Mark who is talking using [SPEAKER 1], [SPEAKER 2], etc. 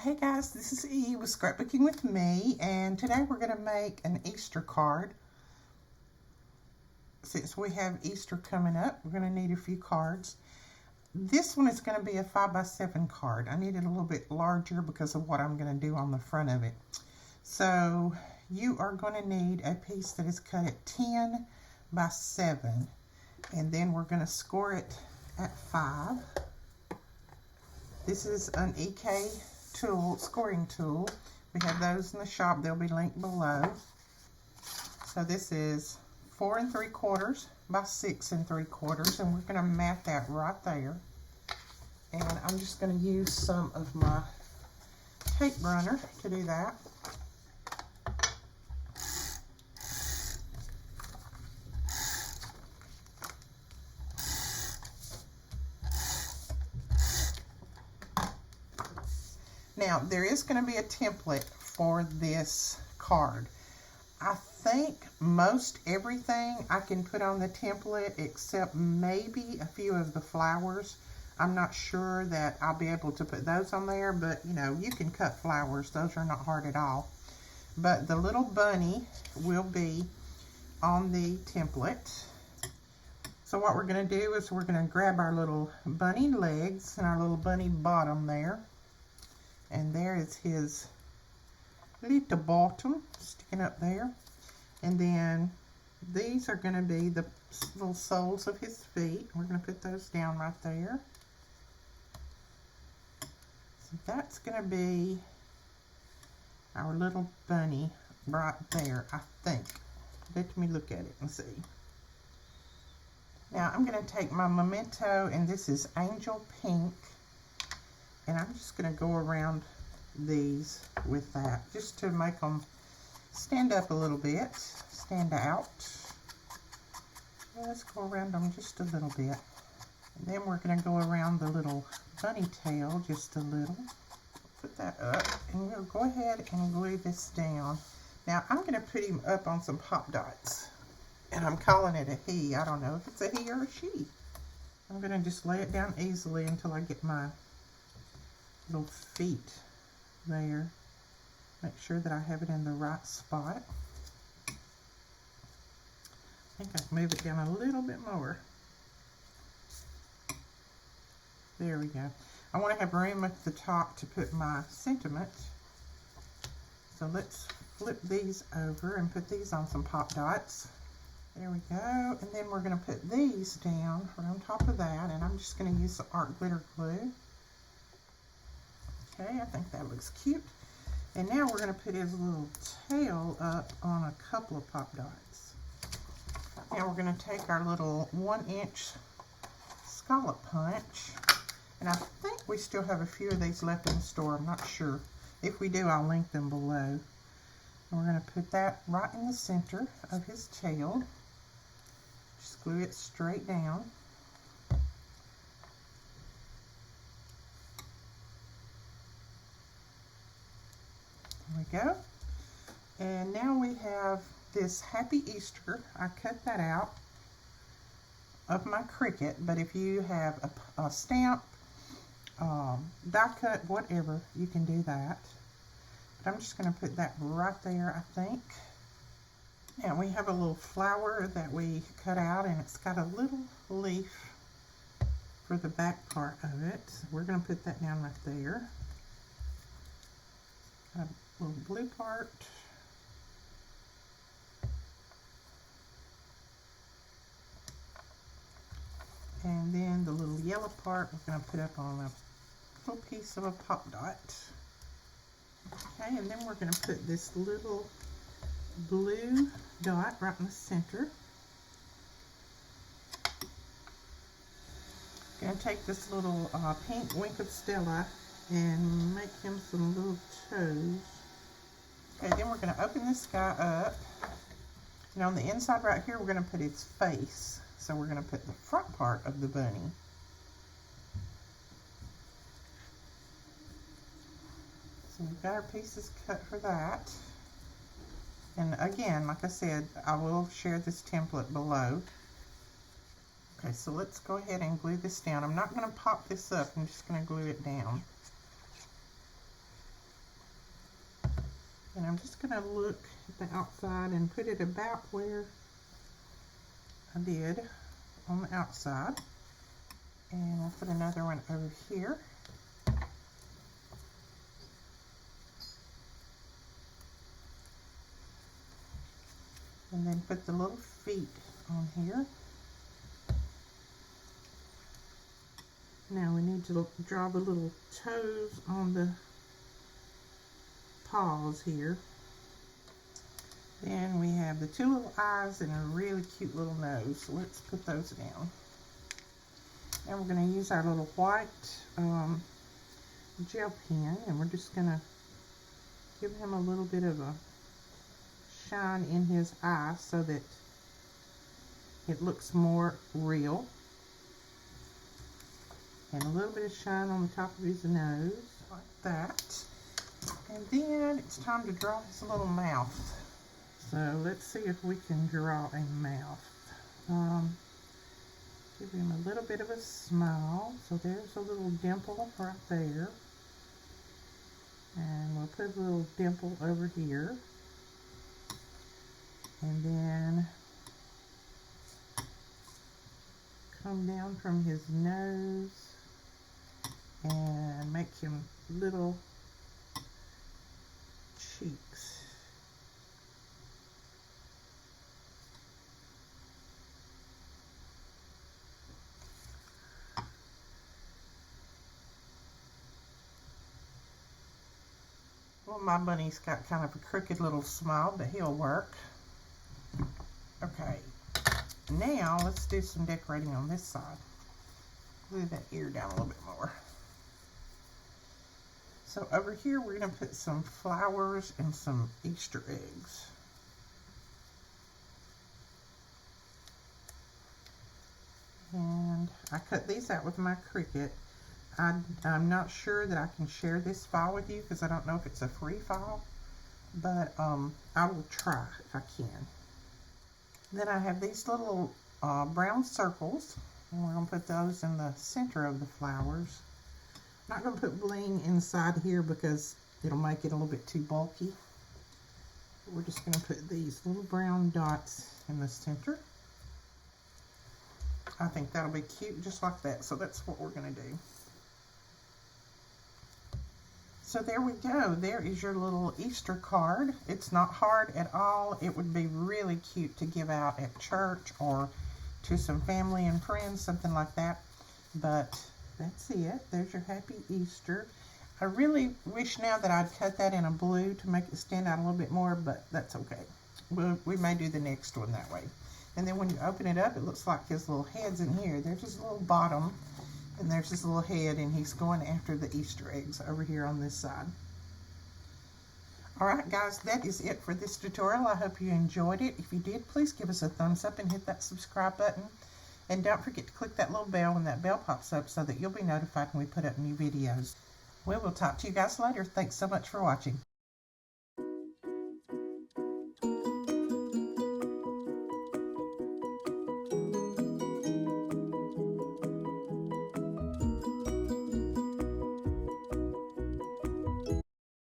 [SPEAKER 1] Hey guys, this is E with Scrapbooking with Me, and today we're going to make an Easter card. Since we have Easter coming up, we're going to need a few cards. This one is going to be a 5x7 card. I need it a little bit larger because of what I'm going to do on the front of it. So you are going to need a piece that is cut at 10 by 7, and then we're going to score it at 5. This is an EK tool, scoring tool. We have those in the shop. They'll be linked below. So this is 4 3/4 by 6 3/4, and we're going to mat that right there. And I'm just going to use some of my tape runner to do that. Now, there is going to be a template for this card. I think most everything I can put on the template except maybe a few of the flowers. I'm not sure that I'll be able to put those on there, but you know, you can cut flowers. Those are not hard at all. But the little bunny will be on the template. So what we're going to do is we're going to grab our little bunny legs and our little bunny bottom there. And there is his little bottom sticking up there. And then these are going to be the little soles of his feet. We're going to put those down right there. So that's going to be our little bunny right there, I think. Let me look at it and see. Now I'm going to take my memento, and this is Angel Pink. And I'm just going to go around these with that, just to make them stand up a little bit, stand out. Let's go around them just a little bit. And then we're going to go around the little bunny tail just a little. Put that up, and we'll go ahead and glue this down. Now I'm going to put him up on some pop dots. And I'm calling it a he. I don't know if it's a he or a she. I'm going to just lay it down easily until I get my little feet there. Make sure that I have it in the right spot. I think I can move it down a little bit more. There we go. I want to have room at the top to put my sentiment. So let's flip these over and put these on some pop dots. There we go. And then we're going to put these down right on top of that, and I'm just going to use the art glitter glue. Okay, I think that looks cute. And now we're going to put his little tail up on a couple of pop dots. Now we're going to take our little 1-inch scallop punch. And I think we still have a few of these left in the store. I'm not sure. If we do, I'll link them below. And we're going to put that right in the center of his tail. Just glue it straight down. There we go. And now we have this Happy Easter. I cut that out of my Cricut, but if you have a stamp, die cut, whatever, you can do that. But I'm just going to put that right there, I think. Now we have a little flower that we cut out, and it's got a little leaf for the back part of it. So we're going to put that down right there. Got a little blue part. And then the little yellow part we're going to put up on a little piece of a pop dot. Okay, and then we're going to put this little blue dot right in the center. Going to take this little pink Wink of Stella and make him some little toes. Okay, then we're going to open this guy up. And on the inside right here, we're going to put his face. So we're going to put the front part of the bunny. So we've got our pieces cut for that. And again, like I said, I will share this template below. Okay, so let's go ahead and glue this down. I'm not going to pop this up, I'm just going to glue it down. And I'm just going to look at the outside and put it about where I did on the outside. And I'll put another one over here. And then put the little feet on here. Now we need to draw the little toes on the paws here. Then we have the two little eyes and a really cute little nose. So let's put those down. Now we're going to use our little white gel pen, and we're just going to give him a little bit of a shine in his eye so that it looks more real. And a little bit of shine on the top of his nose, like that. And then it's time to draw his little mouth. So let's see if we can draw a mouth. Give him a little bit of a smile. So there's a little dimple right there. And we'll put a little dimple over here. And then come down from his nose and make him little cheeks. Well, my bunny's got kind of a crooked little smile, but he'll work. Okay, now let's do some decorating on this side. Glue that ear down a little bit more. So over here we're going to put some flowers and some Easter eggs. And I cut these out with my Cricut. I'm not sure that I can share this file with you because I don't know if it's a free file, but I will try if I can. Then I have these little brown circles, and we're going to put those in the center of the flowers. I'm not going to put bling inside here because it'll make it a little bit too bulky. We're just going to put these little brown dots in the center. I think that'll be cute just like that, so that's what we're going to do. So there we go. There is your little Easter card. It's not hard at all. It would be really cute to give out at church or to some family and friends, something like that. But that's it. There's your Happy Easter. I really wish now that I'd cut that in a blue to make it stand out a little bit more, but that's okay. We may do the next one that way. And then when you open it up, it looks like his little head's in here. There's his little bottom. And there's his little head, and he's going after the Easter eggs over here on this side. Alright guys, that is it for this tutorial. I hope you enjoyed it. If you did, please give us a thumbs up and hit that subscribe button. And don't forget to click that little bell when that bell pops up so that you'll be notified when we put up new videos. We will talk to you guys later. Thanks so much for watching.